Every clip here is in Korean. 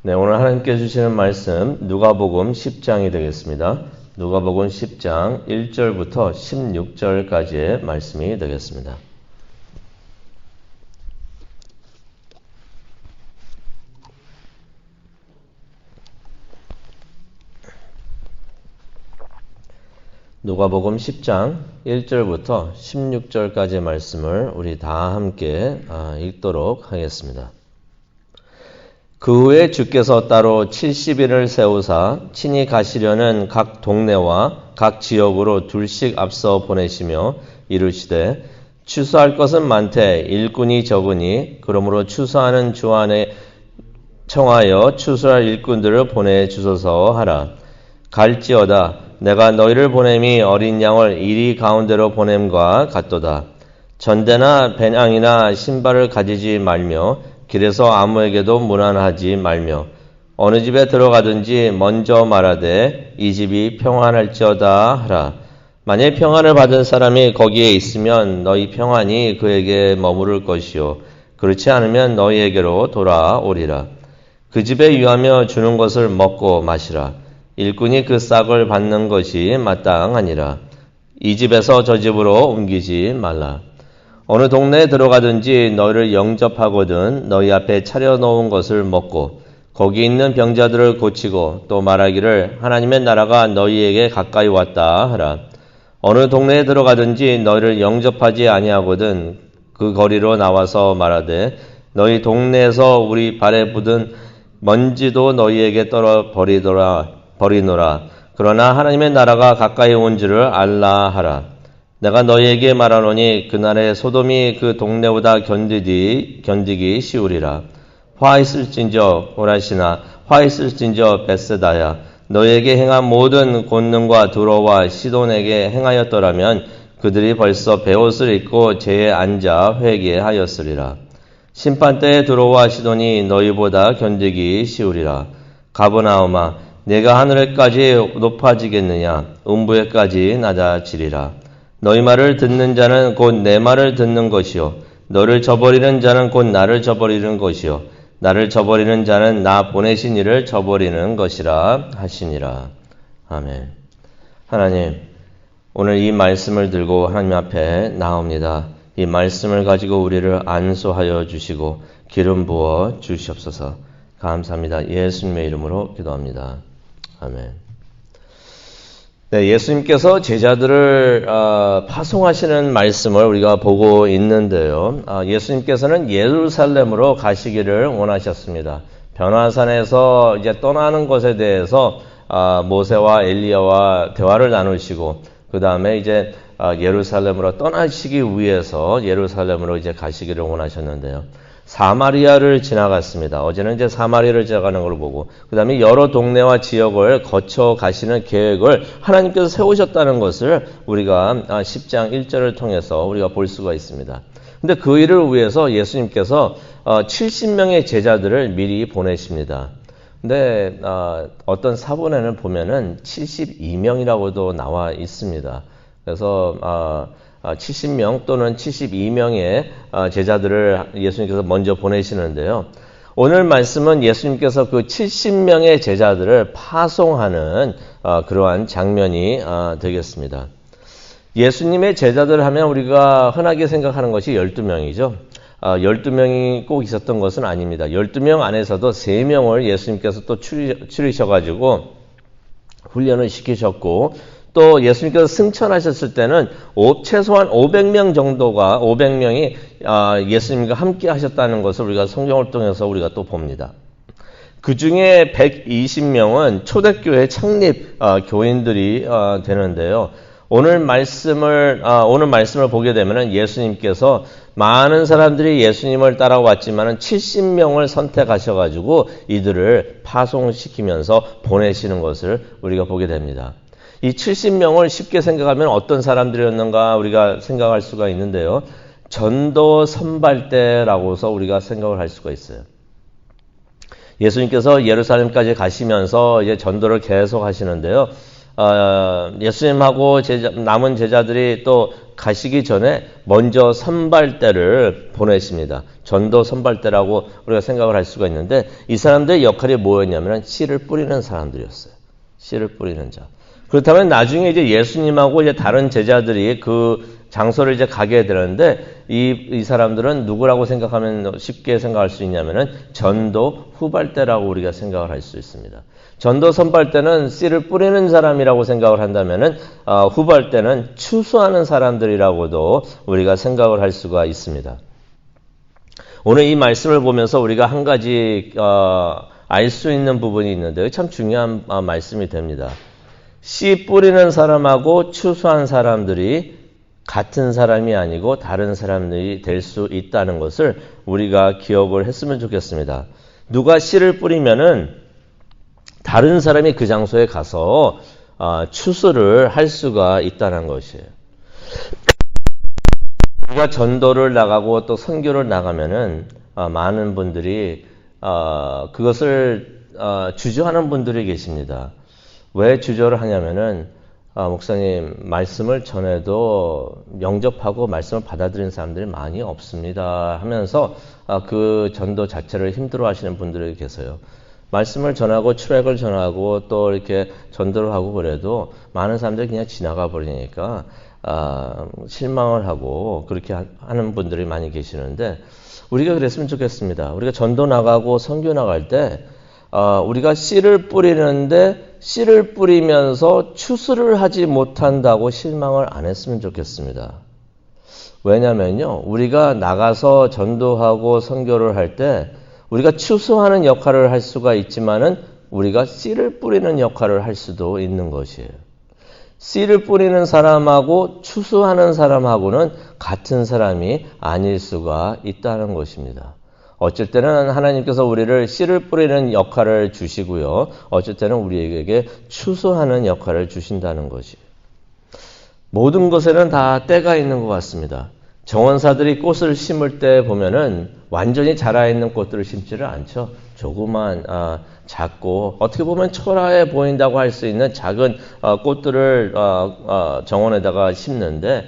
네, 오늘 하나님께 주시는 말씀 누가복음 10장이 되겠습니다. 누가복음 10장 1절부터 16절까지의 말씀이 되겠습니다. 누가복음 10장 1절부터 16절까지의 말씀을 우리 다 함께 읽도록 하겠습니다. 그 후에 주께서 따로 70일을 세우사 친히 가시려는 각 동네와 각 지역으로 둘씩 앞서 보내시며 이르시되 추수할 것은 많되 일꾼이 적으니 그러므로 추수하는 주 안에 청하여 추수할 일꾼들을 보내주소서 하라. 갈지어다 내가 너희를 보냄이 어린 양을 이리 가운데로 보냄과 같도다. 전대나 배낭이나 신발을 가지지 말며 길에서 아무에게도 문안하지 말며 어느 집에 들어가든지 먼저 말하되 이 집이 평안할지어다 하라. 만일 평안을 받은 사람이 거기에 있으면 너희 평안이 그에게 머무를 것이요 그렇지 않으면 너희에게로 돌아오리라. 그 집에 유하며 주는 것을 먹고 마시라. 일꾼이 그 싹을 받는 것이 마땅하니라. 이 집에서 저 집으로 옮기지 말라. 어느 동네에 들어가든지 너희를 영접하거든 너희 앞에 차려놓은 것을 먹고 거기 있는 병자들을 고치고 또 말하기를 하나님의 나라가 너희에게 가까이 왔다 하라. 어느 동네에 들어가든지 너희를 영접하지 아니하거든 그 거리로 나와서 말하되 너희 동네에서 우리 발에 묻은 먼지도 너희에게 떨어 버리노라. 그러나 하나님의 나라가 가까이 온 줄을 알라 하라. 내가 너희에게 말하노니 그날에 소돔이 그 동네보다 견디기 쉬우리라. 화 있을진저 고라시나 화 있을진저 벳세다야. 너희에게 행한 모든 권능과 두로와 시돈에게 행하였더라면 그들이 벌써 베옷을 입고 제에 앉아 회개하였으리라. 심판때에 두로와 시돈이 너희보다 견디기 쉬우리라. 가버나움아 내가 하늘에까지 높아지겠느냐 음부에까지 낮아지리라. 너희 말을 듣는 자는 곧 내 말을 듣는 것이요 너를 저버리는 자는 곧 나를 저버리는 것이요 나를 저버리는 자는 나 보내신 이를 저버리는 것이라 하시니라. 아멘. 하나님, 오늘 이 말씀을 들고 하나님 앞에 나옵니다. 이 말씀을 가지고 우리를 안수하여 주시고 기름 부어 주시옵소서. 감사합니다. 예수님의 이름으로 기도합니다. 아멘. 네, 예수님께서 제자들을 파송하시는 말씀을 우리가 보고 있는데요. 예수님께서는 예루살렘으로 가시기를 원하셨습니다. 변화산에서 이제 떠나는 것에 대해서 모세와 엘리야와 대화를 나누시고 그 다음에 이제 예루살렘으로 떠나시기 위해서 예루살렘으로 이제 가시기를 원하셨는데요. 사마리아를 지나갔습니다. 어제는 이제 사마리아를 지나가는 걸 보고 그 다음에 여러 동네와 지역을 거쳐 가시는 계획을 하나님께서 세우셨다는 것을 우리가 10장 1절을 통해서 우리가 볼 수가 있습니다. 근데 그 일을 위해서 예수님께서 70명의 제자들을 미리 보내십니다. 근데 어떤 사본에는 보면은 72명이라고도 나와 있습니다. 그래서 70명 또는 72명의 제자들을 예수님께서 먼저 보내시는데요. 오늘 말씀은 예수님께서 그 70명의 제자들을 파송하는 그러한 장면이 되겠습니다. 예수님의 제자들 하면 우리가 흔하게 생각하는 것이 12명이죠. 12명이 꼭 있었던 것은 아닙니다. 12명 안에서도 3명을 예수님께서 또 추리셔가지고 훈련을 시키셨고 또 예수님께서 승천하셨을 때는 최소한 500명이 예수님과 함께 하셨다는 것을 우리가 성경을 통해서 우리가 또 봅니다. 그 중에 120명은 초대교회 창립 교인들이 되는데요. 오늘 말씀을 보게 되면은 예수님께서 많은 사람들이 예수님을 따라왔지만은 70명을 선택하셔가지고 이들을 파송시키면서 보내시는 것을 우리가 보게 됩니다. 이 70명을 쉽게 생각하면 어떤 사람들이었는가 우리가 생각할 수가 있는데요. 전도 선발대라고서 우리가 생각을 할 수가 있어요. 예수님께서 예루살렘까지 가시면서 이제 전도를 계속 하시는데요. 예수님하고 남은 제자들이 또 가시기 전에 먼저 선발대를 보내십니다. 전도 선발대라고 우리가 생각을 할 수가 있는데 이 사람들의 역할이 뭐였냐면 씨를 뿌리는 사람들이었어요. 씨를 뿌리는 자. 그렇다면 나중에 이제 예수님하고 이제 다른 제자들이 그 장소를 이제 가게 되는데 이 사람들은 누구라고 생각하면 쉽게 생각할 수 있냐면은 전도 후발대라고 우리가 생각을 할 수 있습니다. 전도 선발대는 씨를 뿌리는 사람이라고 생각을 한다면은 후발대는 추수하는 사람들이라고도 우리가 생각을 할 수가 있습니다. 오늘 이 말씀을 보면서 우리가 한 가지 알 수 있는 부분이 있는데요. 참 중요한 말씀이 됩니다. 씨 뿌리는 사람하고 추수한 사람들이 같은 사람이 아니고 다른 사람들이 될 수 있다는 것을 우리가 기억을 했으면 좋겠습니다. 누가 씨를 뿌리면은 다른 사람이 그 장소에 가서 추수를 할 수가 있다는 것이에요. 우리가 전도를 나가고 또 선교를 나가면은 많은 분들이 그것을 주저하는 분들이 계십니다. 왜 주저를 하냐면은 목사님 말씀을 전해도 영접하고 말씀을 받아들이는 사람들이 많이 없습니다 하면서 그 전도 자체를 힘들어 하시는 분들이 계세요. 말씀을 전하고 출애굽을 전하고 또 이렇게 전도를 하고 그래도 많은 사람들이 그냥 지나가 버리니까 실망을 하고 그렇게 하는 분들이 많이 계시는데 우리가 그랬으면 좋겠습니다. 우리가 전도 나가고 선교 나갈 때 우리가 씨를 뿌리는데 씨를 뿌리면서 추수를 하지 못한다고 실망을 안 했으면 좋겠습니다. 왜냐면요, 우리가 나가서 전도하고 선교를 할 때 우리가 추수하는 역할을 할 수가 있지만은 우리가 씨를 뿌리는 역할을 할 수도 있는 것이에요. 씨를 뿌리는 사람하고 추수하는 사람하고는 같은 사람이 아닐 수가 있다는 것입니다. 어쩔 때는 하나님께서 우리를 씨를 뿌리는 역할을 주시고요. 어쩔 때는 우리에게 추수하는 역할을 주신다는 것이에요. 모든 것에는 다 때가 있는 것 같습니다. 정원사들이 꽃을 심을 때 보면은 완전히 자라있는 꽃들을 심지를 않죠. 조그만 작고 어떻게 보면 초라해 보인다고 할 수 있는 작은 꽃들을 정원에다가 심는데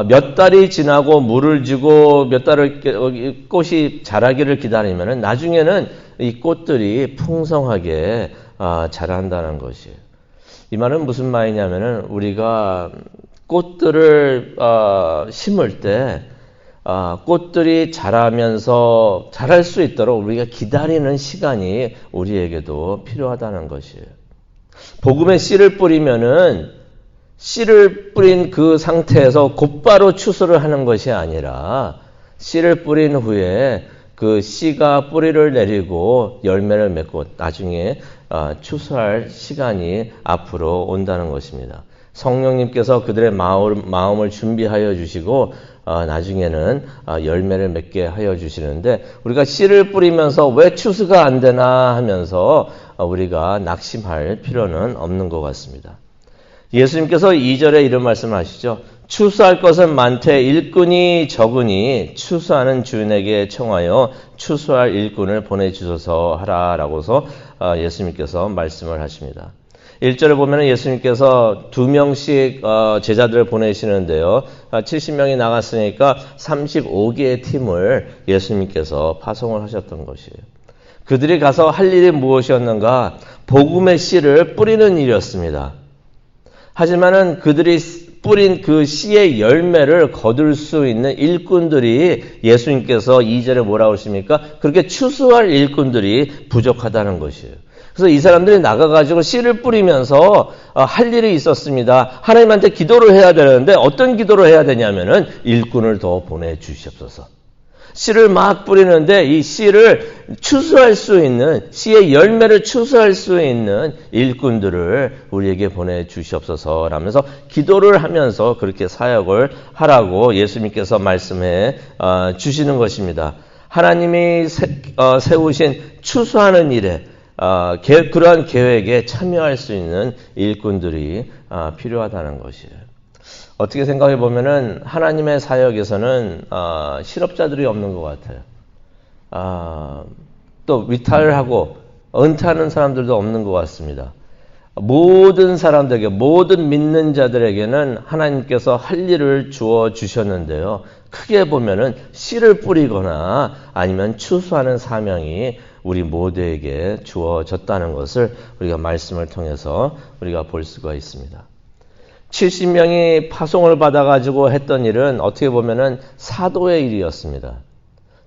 몇 달이 지나고 물을 주고 몇 달을 꽃이 자라기를 기다리면은 나중에는 이 꽃들이 풍성하게 자란다는 것이에요. 이 말은 무슨 말이냐면은 우리가 꽃들을 심을 때 꽃들이 자라면서 자랄 수 있도록 우리가 기다리는 시간이 우리에게도 필요하다는 것이에요. 복음의 씨를 뿌리면은 씨를 뿌린 그 상태에서 곧바로 추수를 하는 것이 아니라 씨를 뿌린 후에 그 씨가 뿌리를 내리고 열매를 맺고 나중에 추수할 시간이 앞으로 온다는 것입니다. 성령님께서 그들의 마음을 준비하여 주시고 나중에는 열매를 맺게 하여 주시는데 우리가 씨를 뿌리면서 왜 추수가 안 되나 하면서 우리가 낙심할 필요는 없는 것 같습니다. 예수님께서 2절에 이런 말씀을 하시죠. 추수할 것은 많되 일꾼이 적으니 추수하는 주인에게 청하여 추수할 일꾼을 보내주소서 하라라고서 예수님께서 말씀을 하십니다. 1절에 보면 예수님께서 2명씩 제자들을 보내시는데요. 70명이 나갔으니까 35개의 팀을 예수님께서 파송을 하셨던 것이에요. 그들이 가서 할 일이 무엇이었는가? 복음의 씨를 뿌리는 일이었습니다. 하지만은 그들이 뿌린 그 씨의 열매를 거둘 수 있는 일꾼들이 예수님께서 2절에 뭐라고 하십니까? 그렇게 추수할 일꾼들이 부족하다는 것이에요. 그래서 이 사람들이 나가가지고 씨를 뿌리면서 할 일이 있었습니다. 하나님한테 기도를 해야 되는데 어떤 기도를 해야 되냐면은 일꾼을 더 보내주시옵소서. 씨를 막 뿌리는데 이 씨를 추수할 수 있는, 씨의 열매를 추수할 수 있는 일꾼들을 우리에게 보내주시옵소서 라면서 기도를 하면서 그렇게 사역을 하라고 예수님께서 말씀해 주시는 것입니다. 하나님이 세우신 추수하는 일에 그러한 계획에 참여할 수 있는 일꾼들이 필요하다는 것이에요. 어떻게 생각해 보면은 하나님의 사역에서는 실업자들이 없는 것 같아요. 또 위탈하고 은퇴하는 사람들도 없는 것 같습니다. 모든 사람들에게, 모든 믿는 자들에게는 하나님께서 할 일을 주어 주셨는데요. 크게 보면은 씨를 뿌리거나 아니면 추수하는 사명이 우리 모두에게 주어졌다는 것을 우리가 말씀을 통해서 우리가 볼 수가 있습니다. 70명이 파송을 받아가지고 했던 일은 어떻게 보면은 사도의 일이었습니다.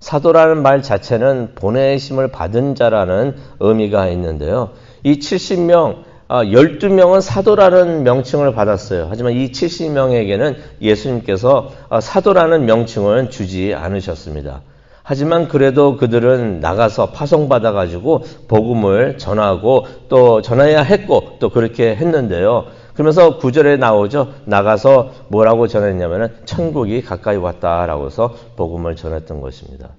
사도라는 말 자체는 보내심을 받은 자라는 의미가 있는데요. 이 70명, 12명은 사도라는 명칭을 받았어요. 하지만 이 70명에게는 예수님께서 사도라는 명칭을 주지 않으셨습니다. 하지만 그래도 그들은 나가서 파송받아가지고 복음을 전하고 또 전해야 했고 또 그렇게 했는데요. 그러면서 9절에 나오죠. 나가서 뭐라고 전했냐면은 천국이 가까이 왔다라고 해서 복음을 전했던 것입니다.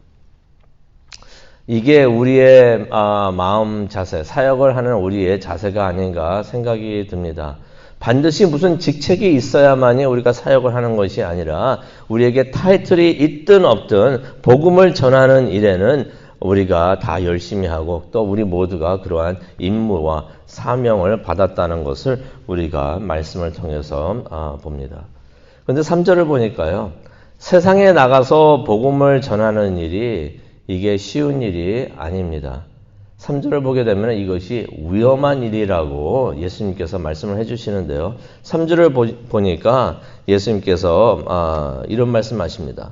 이게 우리의 마음 자세, 사역을 하는 우리의 자세가 아닌가 생각이 듭니다. 반드시 무슨 직책이 있어야만이 우리가 사역을 하는 것이 아니라 우리에게 타이틀이 있든 없든 복음을 전하는 일에는 우리가 다 열심히 하고 또 우리 모두가 그러한 임무와 사명을 받았다는 것을 우리가 말씀을 통해서 봅니다. 그런데 3절을 보니까요. 세상에 나가서 복음을 전하는 일이 이게 쉬운 일이 아닙니다. 3절을 보게 되면 이것이 위험한 일이라고 예수님께서 말씀을 해주시는데요. 3절을 보니까 예수님께서 이런 말씀하십니다.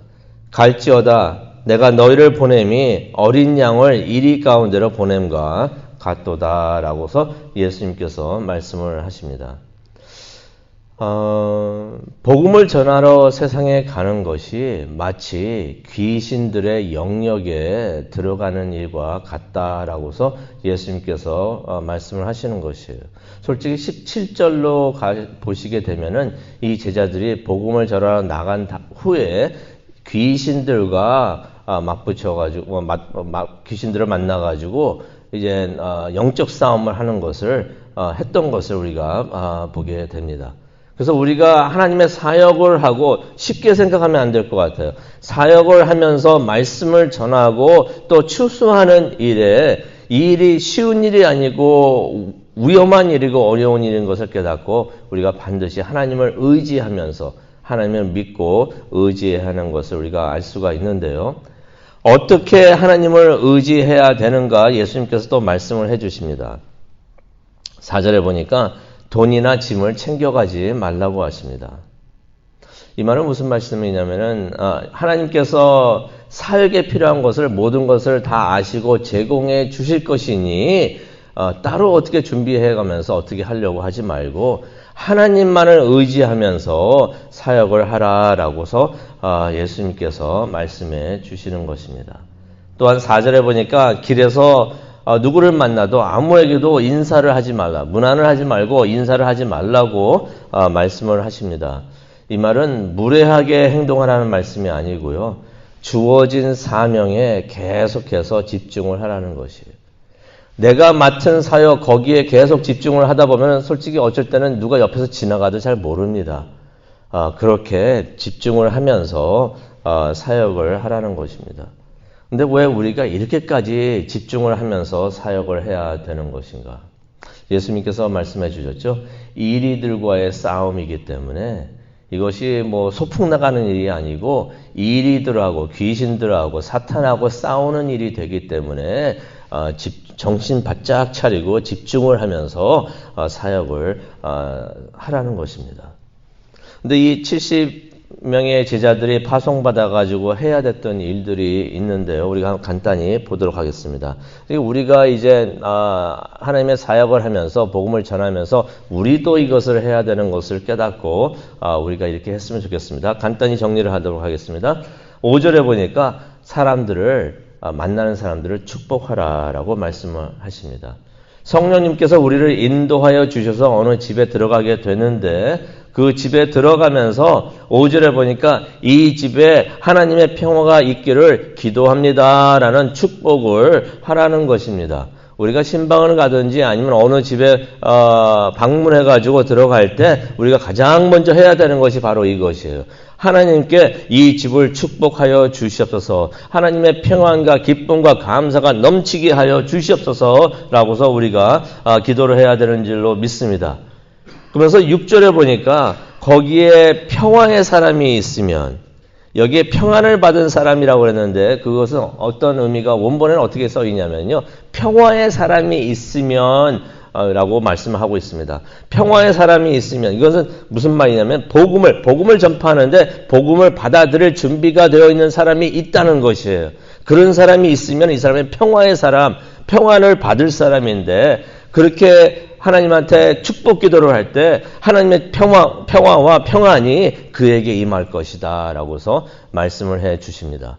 갈지어다 내가 너희를 보냄이 어린 양을 이리 가운데로 보냄과 같도다라고서 예수님께서 말씀을 하십니다. 복음을 전하러 세상에 가는 것이 마치 귀신들의 영역에 들어가는 일과 같다라고서 예수님께서 말씀을 하시는 것이에요. 솔직히 17절로 보시게 되면은 이 제자들이 복음을 전하러 나간 후에 귀신들과 맞붙여가지고 귀신들을 만나가지고 이제 영적 싸움을 하는 것을 했던 것을 우리가 보게 됩니다. 그래서 우리가 하나님의 사역을 하고 쉽게 생각하면 안 될 것 같아요. 사역을 하면서 말씀을 전하고 또 추수하는 일에 이 일이 쉬운 일이 아니고 위험한 일이고 어려운 일인 것을 깨닫고 우리가 반드시 하나님을 의지하면서 하나님을 믿고 의지해야 하는 것을 우리가 알 수가 있는데요. 어떻게 하나님을 의지해야 되는가 예수님께서 또 말씀을 해주십니다. 4절에 보니까 돈이나 짐을 챙겨가지 말라고 하십니다. 이 말은 무슨 말씀이냐면은 하나님께서 사역에 필요한 것을 모든 것을 다 아시고 제공해 주실 것이니 따로 어떻게 준비해 가면서 어떻게 하려고 하지 말고 하나님만을 의지하면서 사역을 하라라고서 예수님께서 말씀해 주시는 것입니다. 또한 4절에 보니까 길에서 누구를 만나도 아무에게도 인사를 하지 말라. 문안을 하지 말고 인사를 하지 말라고 말씀을 하십니다. 이 말은 무례하게 행동하라는 말씀이 아니고요. 주어진 사명에 계속해서 집중을 하라는 것이에요. 내가 맡은 사역 거기에 계속 집중을 하다 보면 솔직히 어쩔 때는 누가 옆에서 지나가도 잘 모릅니다. 그렇게 집중을 하면서 사역을 하라는 것입니다. 근데 왜 우리가 이렇게까지 집중을 하면서 사역을 해야 되는 것인가? 예수님께서 말씀해 주셨죠. 이리들과의 싸움이기 때문에 이것이 뭐 소풍 나가는 일이 아니고 이리들하고 귀신들하고 사탄하고 싸우는 일이 되기 때문에 정신 바짝 차리고 집중을 하면서 사역을 하라는 것입니다. 근데 이 70명의 제자들이 파송받아가지고 해야 됐던 일들이 있는데요. 우리가 간단히 보도록 하겠습니다. 우리가 이제 하나님의 사역을 하면서 복음을 전하면서 우리도 이것을 해야 되는 것을 깨닫고 우리가 이렇게 했으면 좋겠습니다. 간단히 정리를 하도록 하겠습니다. 5절에 보니까 만나는 사람들을 축복하라라고 말씀을 하십니다. 성령님께서 우리를 인도하여 주셔서 어느 집에 들어가게 되는데 그 집에 들어가면서 5절에 보니까 이 집에 하나님의 평화가 있기를 기도합니다라는 축복을 하라는 것입니다. 우리가 신방을 가든지 아니면 어느 집에 방문해가지고 들어갈 때 우리가 가장 먼저 해야 되는 것이 바로 이것이에요. 하나님께 이 집을 축복하여 주시옵소서. 하나님의 평안과 기쁨과 감사가 넘치게 하여 주시옵소서라고서 우리가 기도를 해야 되는 줄로 믿습니다. 그러면서 6절에 보니까 거기에 평화의 사람이 있으면, 여기에 평안을 받은 사람이라고 했는데 그것은 어떤 의미가 원본에는 어떻게 써 있냐면요, 평화의 사람이 있으면 라고 말씀하고 있습니다. 평화의 사람이 있으면, 이것은 무슨 말이냐면 복음을 전파하는데 복음을 받아들일 준비가 되어 있는 사람이 있다는 것이에요. 그런 사람이 있으면 이 사람은 평화의 사람, 평안을 받을 사람인데, 그렇게 하나님한테 축복 기도를 할 때 하나님의 평화와 평안이 그에게 임할 것이다 라고서 말씀을 해 주십니다.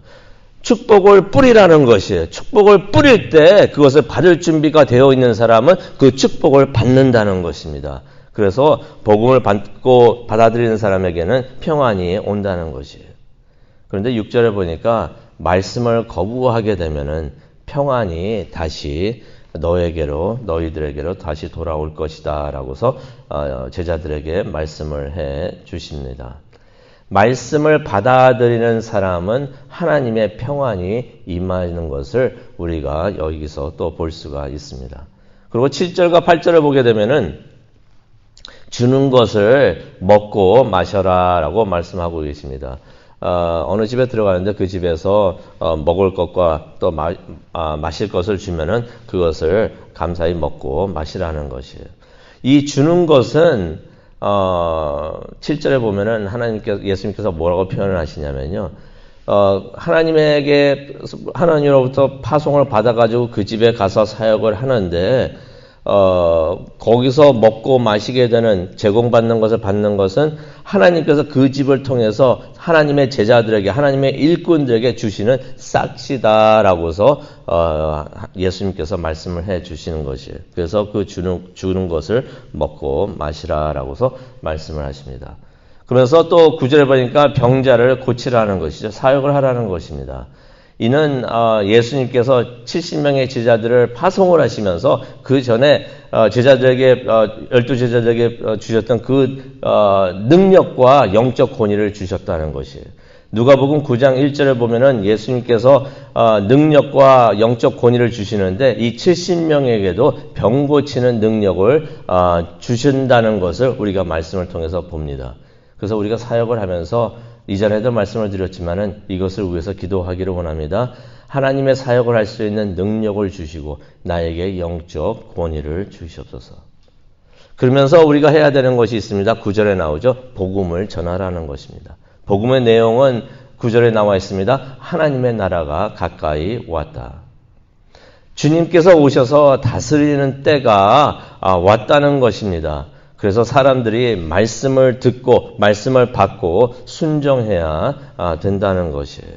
축복을 뿌리라는 것이에요. 축복을 뿌릴 때 그것을 받을 준비가 되어 있는 사람은 그 축복을 받는다는 것입니다. 그래서 복음을 받고 받아들이는 사람에게는 평안이 온다는 것이에요. 그런데 6절에 보니까 말씀을 거부하게 되면은 평안이 다시 너희들에게로 다시 돌아올 것이다 라고서 제자들에게 말씀을 해 주십니다. 말씀을 받아들이는 사람은 하나님의 평안이 임하는 것을 우리가 여기서 또 볼 수가 있습니다. 그리고 7절과 8절을 보게 되면은 주는 것을 먹고 마셔라 라고 말씀하고 계십니다. 어느 집에 들어가는데 그 집에서 먹을 것과 또 마실 것을 주면은 그것을 감사히 먹고 마시라는 것이에요. 이 주는 것은 7절에 보면은 예수님께서 뭐라고 표현을 하시냐면요, 하나님으로부터 파송을 받아가지고 그 집에 가서 사역을 하는데, 거기서 먹고 마시게 되는, 제공받는 것을 받는 것은 하나님께서 그 집을 통해서 하나님의 제자들에게, 하나님의 일꾼들에게 주시는 싹시다라고서 예수님께서 말씀을 해 주시는 것이에요. 그래서 그 주는 것을 먹고 마시라라고서 말씀을 하십니다. 그러면서 또 9절에 보니까 병자를 고치라는 것이죠. 사역을 하라는 것입니다. 이는 예수님께서 70명의 제자들을 파송을 하시면서 그 전에 제자들에게 12제자들에게 주셨던 그 능력과 영적 권위를 주셨다는 것이에요. 누가복음 9장 1절에 보면은 예수님께서 능력과 영적 권위를 주시는데 이 70명에게도 병 고치는 능력을 주신다는 것을 우리가 말씀을 통해서 봅니다. 그래서 우리가 사역을 하면서 이전에도 말씀을 드렸지만은 이것을 위해서 기도하기를 원합니다. 하나님의 사역을 할 수 있는 능력을 주시고 나에게 영적 권위를 주시옵소서. 그러면서 우리가 해야 되는 것이 있습니다. 9절에 나오죠. 복음을 전하라는 것입니다. 복음의 내용은 9절에 나와 있습니다. 하나님의 나라가 가까이 왔다. 주님께서 오셔서 다스리는 때가 왔다는 것입니다. 그래서 사람들이 말씀을 듣고 말씀을 받고 순종해야 된다는 것이에요.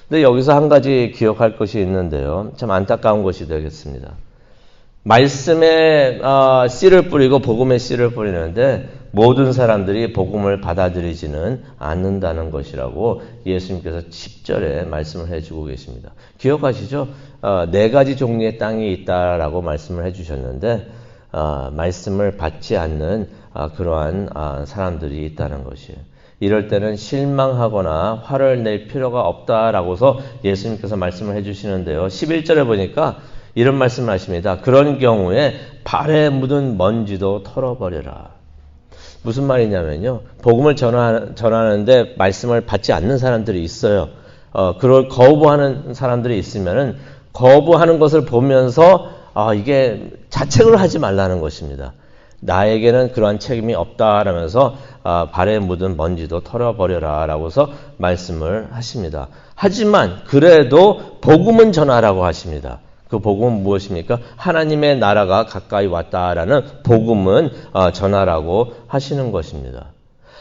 근데 여기서 한 가지 기억할 것이 있는데요. 참 안타까운 것이 되겠습니다. 말씀에 씨를 뿌리고 복음에 씨를 뿌리는데 모든 사람들이 복음을 받아들이지는 않는다는 것이라고 예수님께서 10절에 말씀을 해주고 계십니다. 기억하시죠? 4가지 종류의 땅이 있다라고 말씀을 해주셨는데 말씀을 받지 않는 그러한 사람들이 있다는 것이에요. 이럴 때는 실망하거나 화를 낼 필요가 없다라고서 예수님께서 말씀을 해주시는데요. 11절에 보니까 이런 말씀을 하십니다. 그런 경우에 발에 묻은 먼지도 털어버려라. 무슨 말이냐면요, 복음을 전하는데 말씀을 받지 않는 사람들이 있어요. 그걸 거부하는 사람들이 있으면은 거부하는 것을 보면서 이게 자책을 하지 말라는 것입니다. 나에게는 그러한 책임이 없다라면서 발에 묻은 먼지도 털어버려라 라고서 말씀을 하십니다. 하지만 그래도 복음은 전하라고 하십니다. 그 복음은 무엇입니까? 하나님의 나라가 가까이 왔다라는 복음은 전하라고 하시는 것입니다.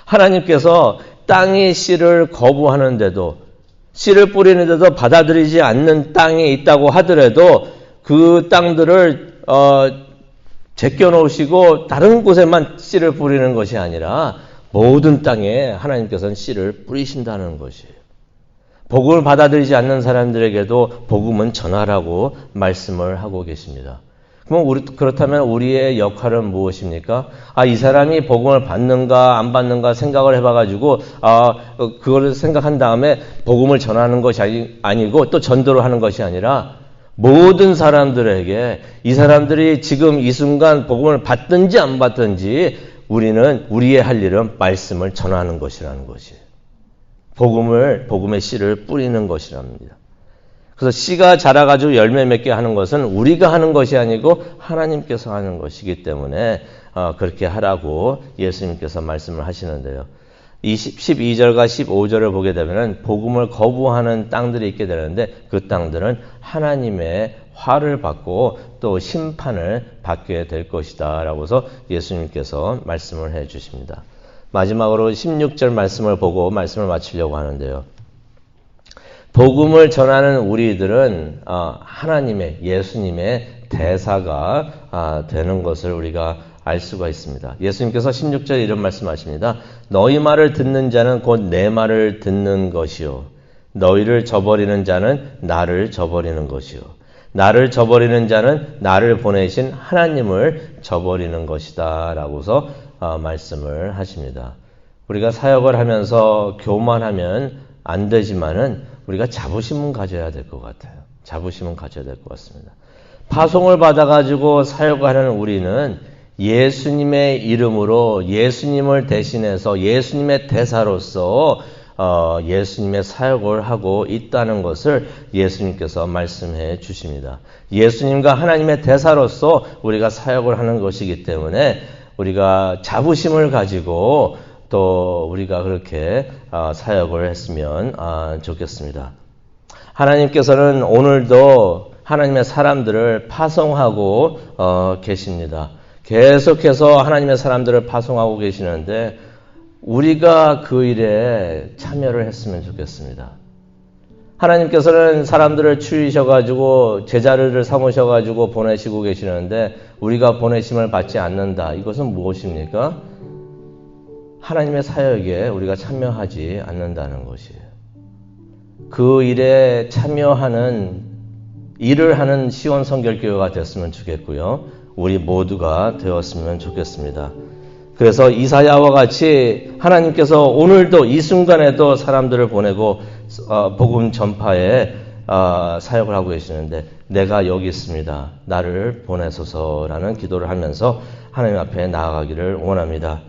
하나님께서 땅의 씨를 거부하는데도, 씨를 뿌리는데도 받아들이지 않는 땅이 있다고 하더라도 그 땅들을 제껴놓으시고 다른 곳에만 씨를 뿌리는 것이 아니라 모든 땅에 하나님께서는 씨를 뿌리신다는 것이에요. 복음을 받아들이지 않는 사람들에게도 복음은 전하라고 말씀을 하고 계십니다. 그렇다면 우리의 역할은 무엇입니까? 이 사람이 복음을 받는가 안 받는가 생각을 해봐가지고 그걸 생각한 다음에 복음을 전하는 것이 아니고 또 전도를 하는 것이 아니라 모든 사람들에게 이 사람들이 지금 이 순간 복음을 받든지 안 받든지 우리의 할 일은 말씀을 전하는 것이라는 것이에요. 복음의 씨를 뿌리는 것이랍니다. 그래서 씨가 자라가지고 열매 맺게 하는 것은 우리가 하는 것이 아니고 하나님께서 하는 것이기 때문에 그렇게 하라고 예수님께서 말씀을 하시는데요. 12절과 15절을 보게 되면 복음을 거부하는 땅들이 있게 되는데 그 땅들은 하나님의 화를 받고 또 심판을 받게 될 것이다 라고서 예수님께서 말씀을 해 주십니다. 마지막으로 16절 말씀을 보고 말씀을 마치려고 하는데요. 복음을 전하는 우리들은 하나님의 예수님의 대사가 되는 것을 우리가 알 수가 있습니다. 예수님께서 16절에 이런 말씀하십니다. 너희 말을 듣는 자는 곧 내 말을 듣는 것이요 너희를 저버리는 자는 나를 저버리는 것이요 나를 저버리는 자는 나를 보내신 하나님을 저버리는 것이다 라고서 말씀을 하십니다. 우리가 사역을 하면서 교만하면 안 되지만은 우리가 자부심은 가져야 될 것 같아요. 자부심은 가져야 될 것 같습니다. 파송을 받아가지고 사역하는 우리는 예수님의 이름으로 예수님을 대신해서 예수님의 대사로서 예수님의 사역을 하고 있다는 것을 예수님께서 말씀해 주십니다. 예수님과 하나님의 대사로서 우리가 사역을 하는 것이기 때문에 우리가 자부심을 가지고 또 우리가 그렇게 사역을 했으면 좋겠습니다. 하나님께서는 오늘도 하나님의 사람들을 파송하고 계십니다. 계속해서 하나님의 사람들을 파송하고 계시는데 우리가 그 일에 참여를 했으면 좋겠습니다. 하나님께서는 사람들을 추리셔가지고 제자를 삼으셔가지고 보내시고 계시는데 우리가 보내심을 받지 않는다. 이것은 무엇입니까? 하나님의 사역에 우리가 참여하지 않는다는 것이에요. 그 일에 참여하는 일을 하는 시온 성결교회가 됐으면 좋겠고요. 우리 모두가 되었으면 좋겠습니다. 그래서 이사야와 같이 하나님께서 오늘도 이 순간에도 사람들을 보내고 복음 전파에 사역을 하고 계시는데 내가 여기 있습니다. 나를 보내소서라는 기도를 하면서 하나님 앞에 나아가기를 원합니다.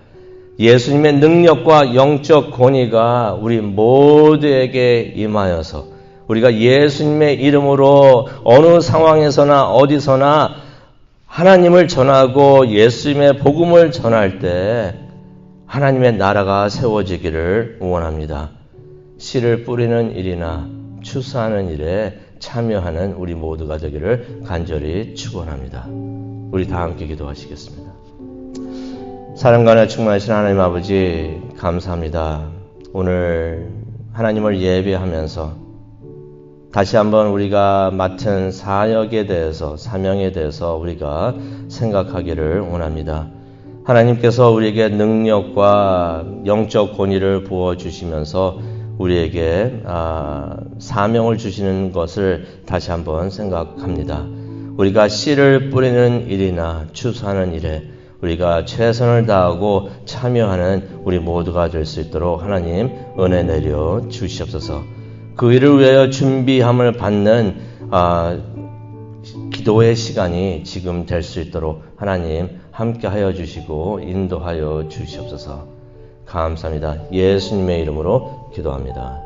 예수님의 능력과 영적 권위가 우리 모두에게 임하여서 우리가 예수님의 이름으로 어느 상황에서나 어디서나 하나님을 전하고 예수님의 복음을 전할 때 하나님의 나라가 세워지기를 원합니다. 씨를 뿌리는 일이나 추수하는 일에 참여하는 우리 모두가 되기를 간절히 축원합니다. 우리 다 함께 기도하시겠습니다. 사랑과 충만하신 하나님 아버지 감사합니다. 오늘 하나님을 예배하면서 다시 한번 우리가 맡은 사역에 대해서 사명에 대해서 우리가 생각하기를 원합니다. 하나님께서 우리에게 능력과 영적 권위를 부어주시면서 우리에게 사명을 주시는 것을 다시 한번 생각합니다. 우리가 씨를 뿌리는 일이나 추수하는 일에 우리가 최선을 다하고 참여하는 우리 모두가 될 수 있도록 하나님 은혜 내려 주시옵소서. 그 일을 위하여 준비함을 받는 기도의 시간이 지금 될 수 있도록 하나님 함께하여 주시고 인도하여 주시옵소서. 감사합니다. 예수님의 이름으로 기도합니다.